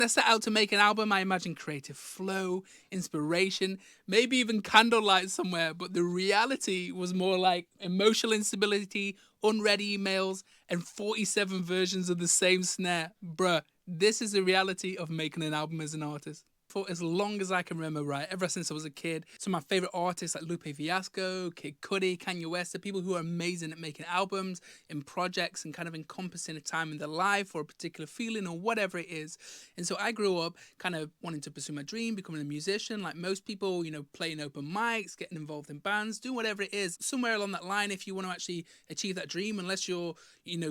I set out to make an album, I imagined creative flow, inspiration, maybe even candlelight somewhere, but the reality was more like emotional instability, unread emails, and 47 versions of the same snare. Bruh, this is the reality of making an album as an artist. For as long as I can remember, right, ever since I was a kid. Some of my favorite artists like Lupe Fiasco, Kid Cudi, Kanye West, are people who are amazing at making albums, in projects, and kind of encompassing a time in their life or a particular feeling or whatever it is. And so I grew up kind of wanting to pursue my dream, becoming a musician, like most people, playing open mics, getting involved in bands, doing whatever it is. Somewhere along that line, if you want to actually achieve that dream, unless you're,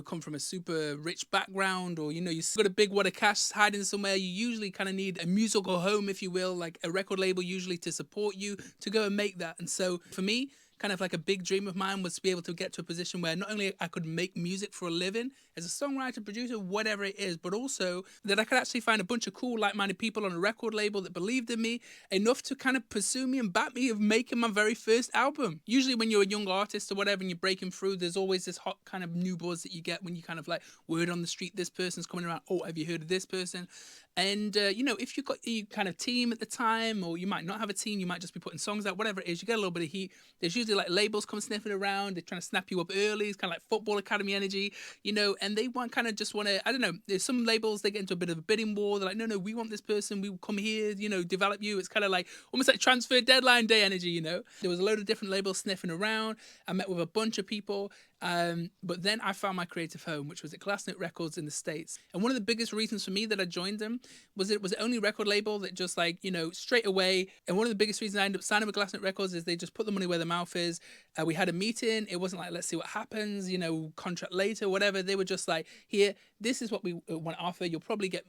come from a super rich background or, you've got a big wad of cash hiding somewhere, you usually kind of need a musical home, if you will, like a record label usually to support you to go and make that. And so for me, kind of like a big dream of mine was to be able to get to a position where not only I could make music for a living as a songwriter, producer, whatever it is, but also that I could actually find a bunch of cool, like-minded people on a record label that believed in me enough to kind of pursue me and back me of making my very first album. Usually when you're a young artist or whatever and you're breaking through, there's always this hot kind of new buzz that you get when you kind of like word on the street, this person's coming around, oh, have you heard of this person? And, if you've got your kind of team at the time, or you might not have a team, you might just be putting songs out, whatever it is, you get a little bit of heat. There's usually like labels come sniffing around. They're trying to snap you up early. It's kind of like football academy energy, and they just want to, I don't know, there's some labels, they get into a bit of a bidding war. They're like, no, we want this person. We will come here, develop you. It's kind of like almost like transfer deadline day energy, There was a load of different labels sniffing around. I met with a bunch of people. But then I found my creative home, which was at Glassnote Records in the States. And one of the biggest reasons for me that I joined them was it was the only record label that just straight away. And one of the biggest reasons I ended up signing with Glassnote Records is they just put the money where the mouth is. We had a meeting. It wasn't like, let's see what happens, contract later, whatever. They were just like, here, this is what we want to offer. You'll probably get,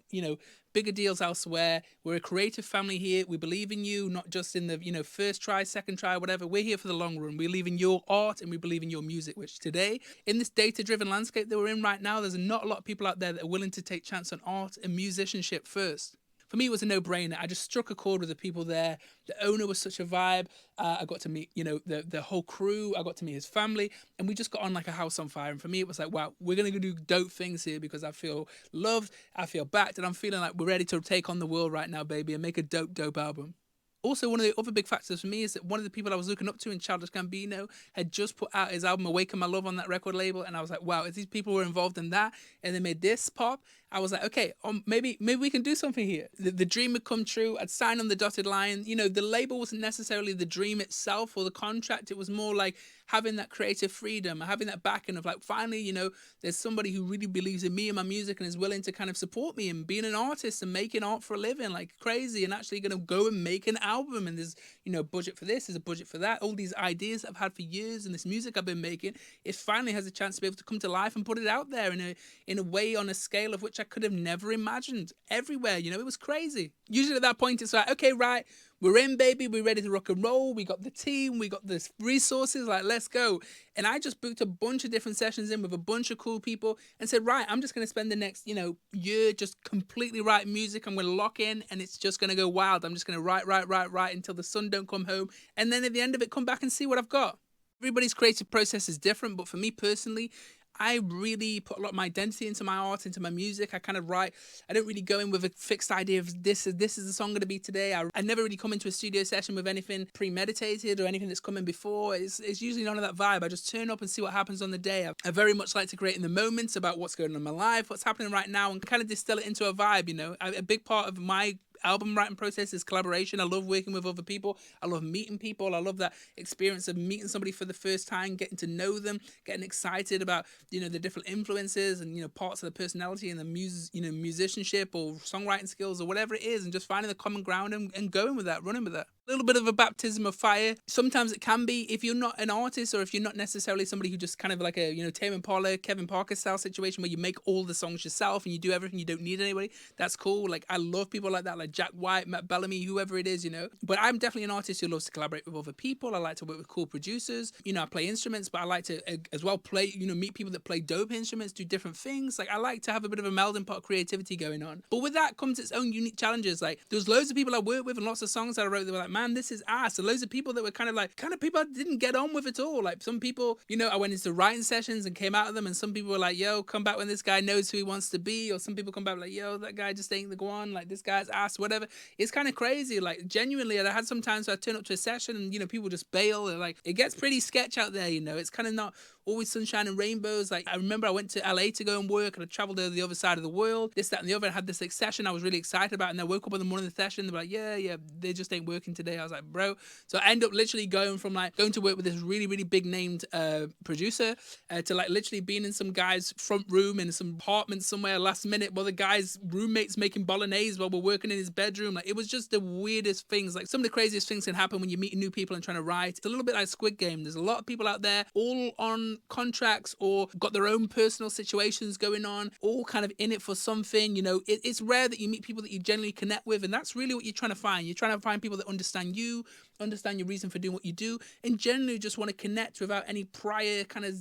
bigger deals elsewhere. We're a creative family here. We believe in you, not just in the, first try, second try, whatever. We're here for the long run. We believe in your art and we believe in your music, which today, in this data-driven landscape that we're in right now, there's not a lot of people out there that are willing to take chance on art and musicianship first. For me, it was a no-brainer. I just struck a chord with the people there. The owner was such a vibe. I got to meet, the whole crew. I got to meet his family. And we just got on like a house on fire. And for me, it was like, wow, we're going to do dope things here because I feel loved, I feel backed, and I'm feeling like we're ready to take on the world right now, baby, and make a dope album. Also, one of the other big factors for me is that one of the people I was looking up to in Childish Gambino had just put out his album Awaken My Love on that record label, and I was like, wow, if these people were involved in that and they made this pop, I was like, okay, maybe we can do something here. The dream had come true. I'd signed on the dotted line. The label wasn't necessarily the dream itself or the contract. It was more like having that creative freedom, having that backing of like, finally, there's somebody who really believes in me and my music and is willing to kind of support me and being an artist and making art for a living like crazy and actually going to go and make an album. And there's, budget for this, there's a budget for that. All these ideas I've had for years and this music I've been making, it finally has a chance to be able to come to life and put it out there in a way, on a scale of which I could have never imagined. Everywhere, it was crazy. Usually at that point, it's like, okay, right, we're in, baby, we're ready to rock and roll. We got the team, we got the resources, like, let's go. And I just booked a bunch of different sessions in with a bunch of cool people and said, right, I'm just going to spend the next, year just completely writing music. I'm going to lock in and it's just going to go wild. I'm just going to write until the sun don't come home. And then at the end of it, come back and see what I've got. Everybody's creative process is different, but for me personally, I really put a lot of my identity into my art, into my music. I kind of write. I don't really go in with a fixed idea of this is the song going to be today. I never really come into a studio session with anything premeditated or anything that's coming before. It's usually none of that vibe. I just turn up and see what happens on the day. I very much like to create in the moments about what's going on in my life, what's happening right now, and kind of distill it into a vibe. A big part of my album writing process is collaboration. I love working with other people. I love meeting people. I love that experience of meeting somebody for the first time, getting to know them, getting excited about, the different influences and, parts of the personality and the musicianship or songwriting skills or whatever it is, and just finding the common ground and going with that, running with that. A little bit of a baptism of fire. Sometimes it can be, if you're not an artist or if you're not necessarily somebody who just kind of like a, Tame Impala, Kevin Parker style situation where you make all the songs yourself and you do everything, you don't need anybody. That's cool. Like, I love people like that, like Jack White, Matt Bellamy, whoever it is, But I'm definitely an artist who loves to collaborate with other people. I like to work with cool producers. I play instruments, but I like to as well play, meet people that play dope instruments, do different things. Like, I like to have a bit of a melding pot of creativity going on. But with that comes its own unique challenges. Like, there's loads of people I work with and lots of songs that I wrote that were like man, this is ass. And loads of people that were kind of people I didn't get on with at all. Like some people, I went into writing sessions and came out of them, and some people were like, yo, come back when this guy knows who he wants to be. Or some people come back like, yo, that guy just ain't the one. Like, this guy's ass, whatever. It's kind of crazy. Like, genuinely, I had some times where I turn up to a session and, people just bail. And, like, it gets pretty sketch out there, It's kind of not always sunshine and rainbows. Like, I remember I went to LA to go and work, and I traveled to the other side of the world, this, that, and the other. I had this like session I was really excited about, and I woke up in the morning of the session, they were like, yeah, they just ain't working today. I was like, bro. So I end up literally going from like going to work with this really, really big named producer to like literally being in some guy's front room in some apartment somewhere last minute while the guy's roommate's making bolognese while we're working in his bedroom. Like, it was just the weirdest things. Like, some of the craziest things can happen when you're meeting new people and trying to write. It's a little bit like Squid Game. There's a lot of people out there all on contracts or got their own personal situations going on, all kind of in it for something. It's rare that you meet people that you genuinely connect with, and that's really what you're trying to find. You're trying to find people that understand you, understand your reason for doing what you do, and generally just want to connect without any prior kind of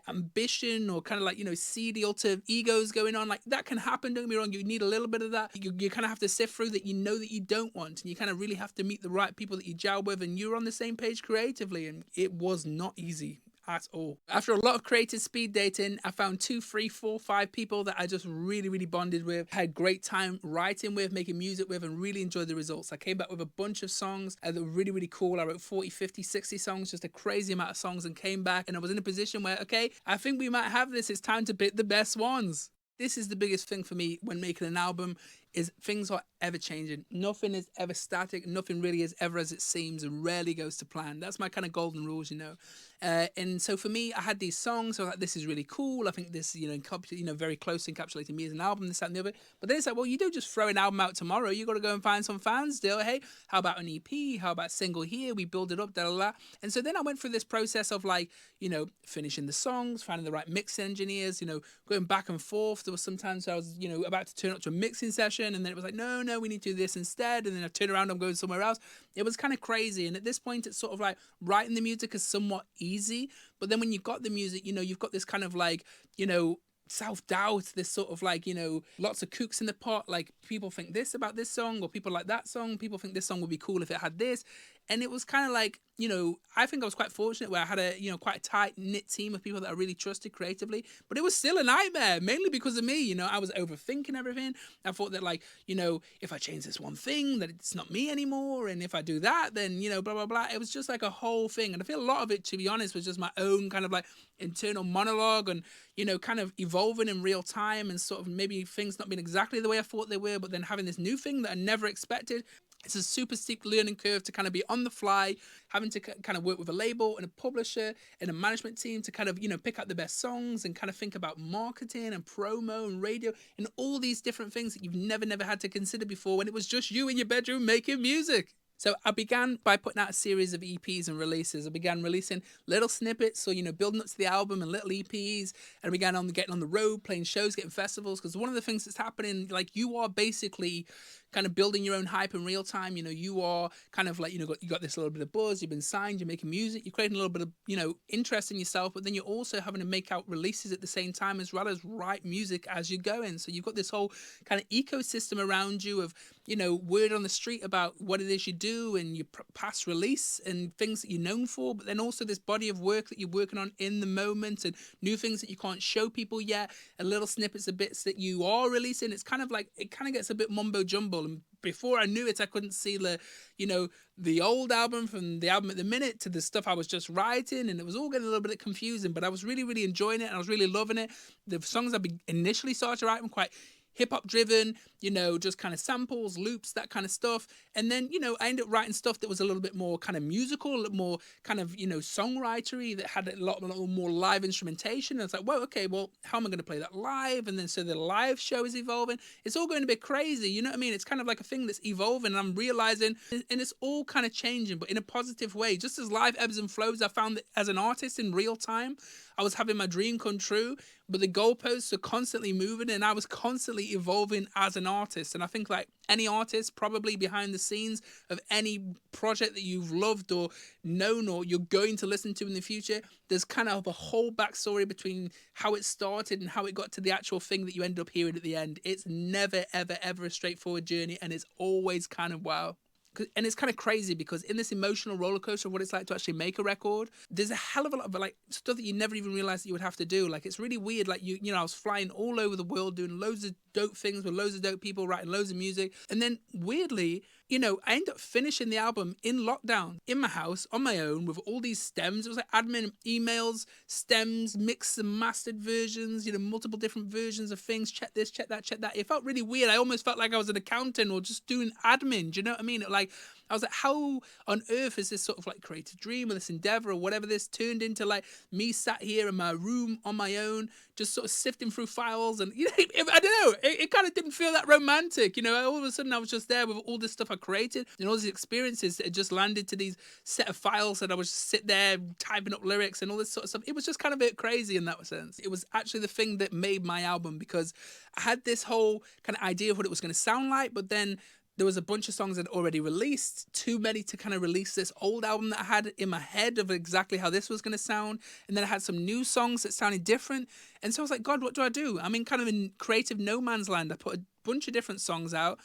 ambition or kind of like seedy alter egos going on. Like, that can happen, don't get me wrong. You need a little bit of that. You kind of have to sift through that that you don't want, and you kind of really have to meet the right people that you gel with, and you're on the same page creatively. And it was not easy at all. After a lot of creative speed dating, I found 2, 3, 4, 5 people that I just really, really bonded with, had a great time writing with, making music with, and really enjoyed the results. I came back with a bunch of songs that were really, really cool. I wrote 40, 50, 60 songs, just a crazy amount of songs, and came back, and I was in a position where, okay, I think we might have this. It's time to pick the best ones. This is the biggest thing for me when making an album, is things are ever changing. Nothing is ever static. Nothing really is ever as it seems, and rarely goes to plan. That's my kind of golden rules, And so for me, I had these songs. I was like, this is really cool. I think this, very close to encapsulating me as an album, this, that, and the other. But then it's like, well, you don't just throw an album out tomorrow. You got to go and find some fans still. Hey, how about an EP? How about a single here? We build it up, da, da, da. And so then I went through this process of like, finishing the songs, finding the right mix engineers, going back and forth. There was sometimes I was, about to turn up to a mixing session, and then it was like, no, we need to do this instead. And then I turn around, I'm going somewhere else. It was kind of crazy. And at this point, it's sort of like writing the music is somewhat easy. But then when you've got the music, you've got this kind of like, self-doubt, this sort of like, lots of cooks in the pot. Like, people think this about this song, or people like that song. People think this song would be cool if it had this. And it was kind of like, I think I was quite fortunate where I had a, quite a tight-knit team of people that I really trusted creatively. But it was still a nightmare, mainly because of me. I was overthinking everything. I thought that, like, if I change this one thing, that it's not me anymore. And if I do that, then, blah, blah, blah. It was just like a whole thing. And I feel a lot of it, to be honest, was just my own kind of like internal monologue and, kind of evolving in real time, and sort of maybe things not being exactly the way I thought they were, but then having this new thing that I never expected. It's a super steep learning curve to kind of be on the fly, having to kind of work with a label and a publisher and a management team to kind of, pick out the best songs and kind of think about marketing and promo and radio and all these different things that you've never had to consider before when it was just you in your bedroom making music. So I began by putting out a series of EPs and releases. I began releasing little snippets, so, building up to the album and little EPs. And I began on getting on the road, playing shows, getting festivals. Because one of the things that's happening, like, you are basically kind of building your own hype in real time. You are kind of like, you got this little bit of buzz, you've been signed, you're making music, you're creating a little bit of, interest in yourself, but then you're also having to make out releases at the same time, as well as write music as you're going. So you've got this whole kind of ecosystem around you of, word on the street about what it is you do and your past release and things that you're known for, but then also this body of work that you're working on in the moment and new things that you can't show people yet, and little snippets of bits that you are releasing. It's kind of like, it kind of gets a bit mumbo jumbo. And before I knew it, I couldn't see the old album from the album at the minute to the stuff I was just writing, and it was all getting a little bit confusing, but I was really, really enjoying it, and I was really loving it. The songs I initially started to write were quite hip-hop driven, just kind of samples, loops, that kind of stuff. And then, I ended up writing stuff that was a little bit more kind of musical, a little more kind of, songwritery, that had a lot more live instrumentation. And it's like, well, how am I going to play that live? And then so the live show is evolving. It's all going a bit crazy, you know what I mean? It's kind of like a thing that's evolving, and I'm realizing, and it's all kind of changing, but in a positive way. Just as live ebbs and flows, I found that as an artist in real time, I was having my dream come true, but the goalposts are constantly moving, and I was constantly evolving as an artist. And I think, like any artist, probably behind the scenes of any project that you've loved or known or you're going to listen to in the future, there's kind of a whole backstory between how it started and how it got to the actual thing that you end up hearing at the end. It's never, ever, ever a straightforward journey, and it's always kind of wow. And it's kind of crazy because in this emotional roller coaster of what it's like to actually make a record, there's a hell of a lot of like stuff that you never even realized that you would have to do. Like, it's really weird. Like, you know, I was flying all over the world doing loads of dope things with loads of dope people, writing loads of music. And then weirdly, you know, I ended up finishing the album in lockdown in my house on my own with all these stems. It was like admin emails, stems, mixed and mastered versions, you know, multiple different versions of things. Check this, check that, check that. It felt really weird. I almost felt like I was an accountant or just doing admin. Do you know what I mean? Like, I was like, how on earth is this sort of like creative dream or this endeavor or whatever this turned into, like me sat here in my room on my own, just sort of sifting through files. And, you know, I don't know, it kind of didn't feel that romantic. You know, all of a sudden I was just there with all this stuff I created and all these experiences that had just landed to these set of files that I was just sit there typing up lyrics and all this sort of stuff. It was just kind of a bit crazy in that sense. It was actually the thing that made my album, because I had this whole kind of idea of what it was going to sound like, but then there was a bunch of songs I'd already released, too many to kind of release this old album that I had in my head of exactly how this was going to sound. And then I had some new songs that sounded different. And so I was like, God, what do I do? I'm in kind of in creative no man's land. I put a bunch of different songs out.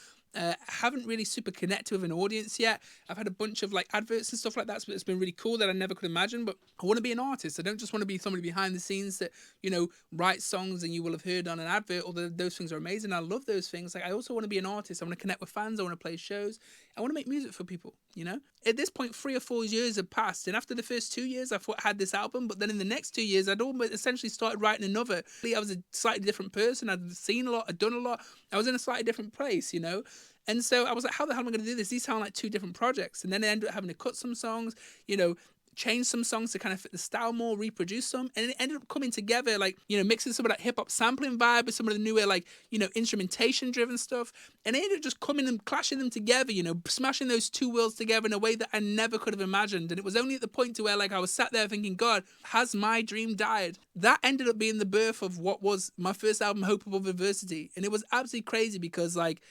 Haven't really super connected with an audience yet. I've had a bunch of like adverts and stuff like that, so it's been really cool that I never could imagine. But I want to be an artist. I don't just want to be somebody behind the scenes that, you know, writes songs and you will have heard on an advert. Although those things are amazing, I love those things. Like, I also want to be an artist. I want to connect with fans. I want to play shows. I want to make music for people. You know, at this point, 3 or 4 years have passed, and after the first 2 years, I thought I had this album. But then in the next 2 years, I'd almost essentially started writing another. I was a slightly different person. I'd seen a lot. I'd done a lot. I was in a slightly different place. You know. And so I was like, how the hell am I going to do this? These sound like 2 different projects. And then I ended up having to cut some songs, you know, change some songs to kind of fit the style more, reproduce some. And it ended up coming together, like, you know, mixing some of that hip hop sampling vibe with some of the newer, like, you know, instrumentation driven stuff. And it ended up just coming and clashing them together, you know, smashing those 2 worlds together in a way that I never could have imagined. And it was only at the point to where, like, I was sat there thinking, God, has my dream died? That ended up being the birth of what was my first album, Hope Above Adversity. And it was absolutely crazy because, like,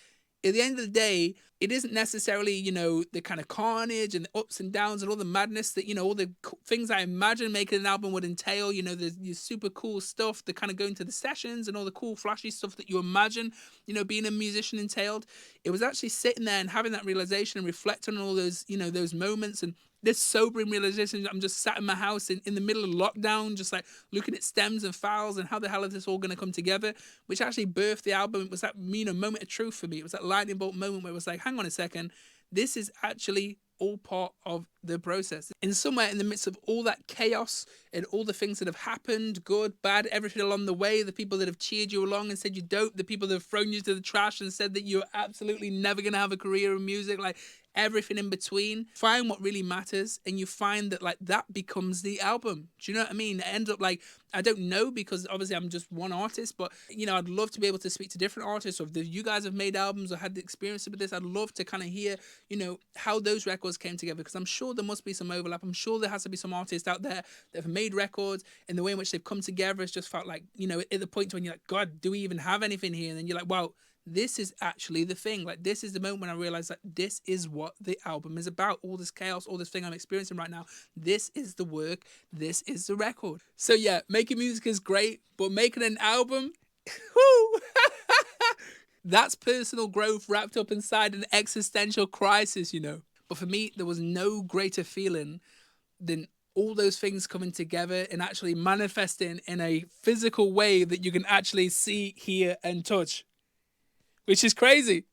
at the end of the day, it isn't necessarily, you know, the kind of carnage and the ups and downs and all the madness that, you know, all the things I imagine making an album would entail, you know, the super cool stuff, the kind of going to the sessions and all the cool flashy stuff that you imagine, you know, being a musician entailed. It was actually sitting there and having that realization and reflecting on all those, you know, those moments and this sobering realization. I'm just sat in my house in the middle of lockdown, just like looking at stems and files and how the hell is this all going to come together, which actually birthed the album. It was that, you know, moment of truth for me. It was that lightning bolt moment where it was like, hang on a second, this is actually all part of the process. And somewhere in the midst of all that chaos and all the things that have happened, good, bad, everything along the way, the people that have cheered you along and said you're dope, the people that have thrown you to the trash and said that you're absolutely never going to have a career in music, like everything in between, find what really matters, and you find that, like, that becomes the album. Do you know what I mean? It ends up like, I don't know, because obviously I'm just one artist, but, you know, I'd love to be able to speak to different artists, or if you guys have made albums or had the experience with this, I'd love to kind of hear, you know, how those records came together, because I'm sure there must be some overlap. I'm sure there has to be some artists out there that have made records, and the way in which they've come together has just felt like, you know, at the point when you're like, God, do we even have anything here? And then you're like, wow, this is actually the thing. Like, this is the moment when I realized that this is what the album is about. All this chaos, all this thing I'm experiencing right now. This is the work. This is the record. So yeah, making music is great, but making an album, whoo, that's personal growth wrapped up inside an existential crisis, you know. But for me, there was no greater feeling than all those things coming together and actually manifesting in a physical way that you can actually see, hear, and touch. Which is crazy.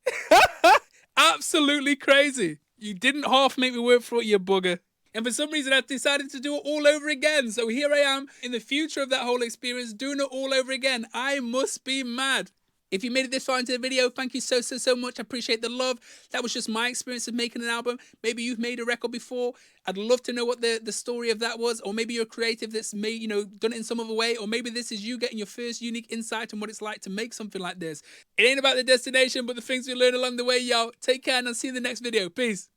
Absolutely crazy. You didn't half make me work for it, you bugger. And for some reason, I decided to do it all over again. So here I am in the future of that whole experience, doing it all over again. I must be mad. If you made it this far into the video, thank you so much. I appreciate the love. That was just my experience of making an album. Maybe you've made a record before. I'd love to know what the story of that was. Or maybe you're a creative that's made, you know, done it in some other way. Or maybe this is you getting your first unique insight on what it's like to make something like this. It ain't about the destination, but the things we learn along the way, y'all. Take care, and I'll see you in the next video. Peace.